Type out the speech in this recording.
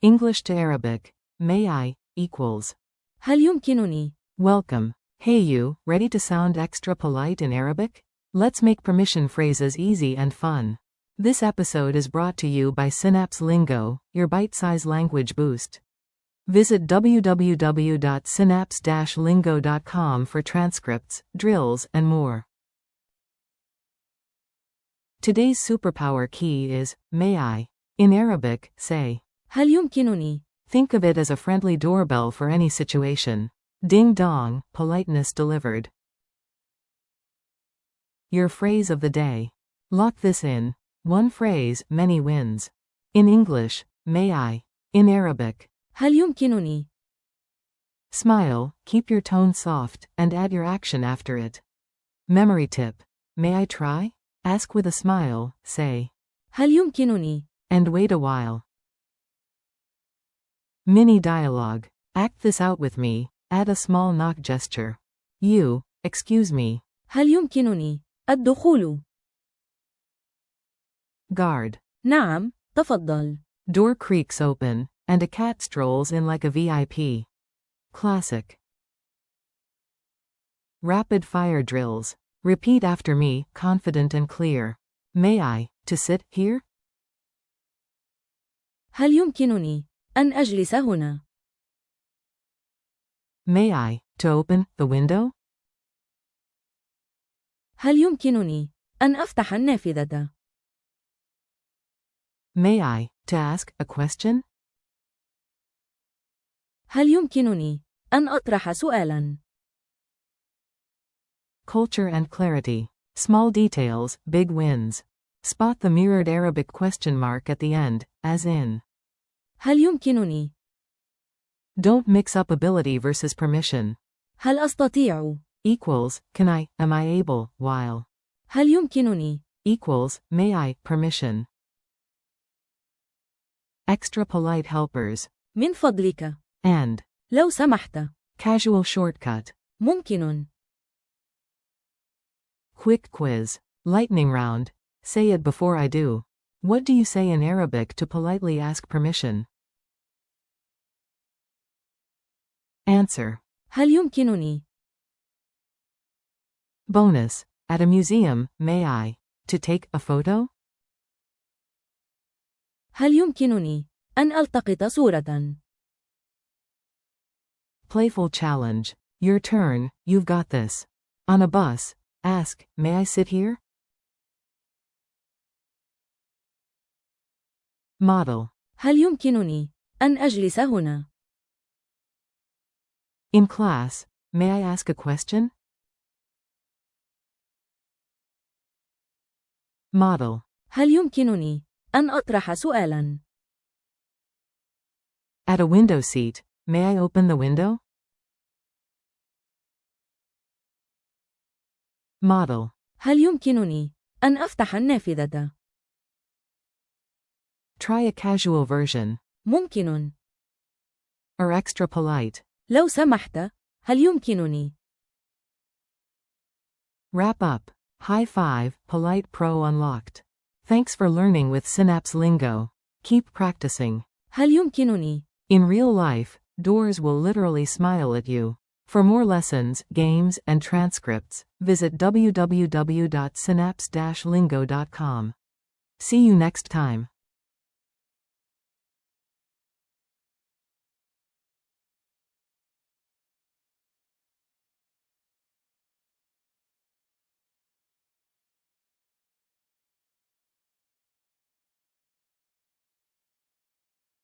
English to Arabic. May I equals. هل يمكنني؟ Welcome. Hey you, ready to sound extra polite in Arabic? Let's make permission phrases easy and fun. This episode is brought to you by Synapse Lingo, your bite-sized language boost. Visit www.synapse-lingo.com for transcripts, drills, and more. Today's superpower key is, may I. In Arabic, say. هل يمكنني؟ Think of it as a friendly doorbell for any situation. Ding dong, politeness delivered. Your phrase of the day. Lock this in. One phrase, many wins. In English, may I. In Arabic. هل يمكنني؟ Smile, keep your tone soft, and add your action after it. Memory tip. May I try? Ask with a smile, say. هل يمكنني؟ And wait a while. Mini dialogue. Act this out with me. Add a small knock gesture. You, excuse me. هل يمكنني؟ الدخول. Guard. نعم، تفضل. Door creaks open, and a cat strolls in like a VIP. Classic. Rapid fire drills. Repeat after me, confident and clear. May I, to sit here? هل يمكنني أن أجلس هنا؟ May I, to open the window? هل يمكنني أن أفتح النافذة؟ May I, to ask a question? هل يمكنني أن أطرح سؤالاً؟ Culture and clarity. Small details, big wins. Spot the mirrored Arabic question mark at the end, as in. هل يمكنني؟ Don't mix up ability versus permission. هل أستطيع؟ Equals, can I, am I able, while. هل يمكنني؟ Equals, may I, permission. Extra polite helpers. من فضلك. And. لو سمحت. Casual shortcut. ممكن. Quick quiz. Lightning round. Say it before I do. What do you say in Arabic to politely ask permission? Answer. هل يمكنني؟ Bonus. At a museum, may I. To take a photo? هل يمكنني أن ألتقط صورة؟ Playful challenge. Your turn, you've got this. On a bus. Ask, may I sit here? Model. هل يمكنني أن أجلس هنا؟ In class, may I ask a question? Model. هل يمكنني أن أطرح سؤالاً؟ At a window seat, may I open the window? Model. هل يمكنني أن أفتح النافذة؟ Try a casual version. ممكن. Or extra polite. لو سمحت، هل يمكنني؟ Wrap up. High five, Polite Pro unlocked. Thanks for learning with Synapse Lingo. Keep practicing. هل يمكنني؟ In real life, doors will literally smile at you. For more lessons, games, and transcripts, visit www.synapse-lingo.com. See you next time.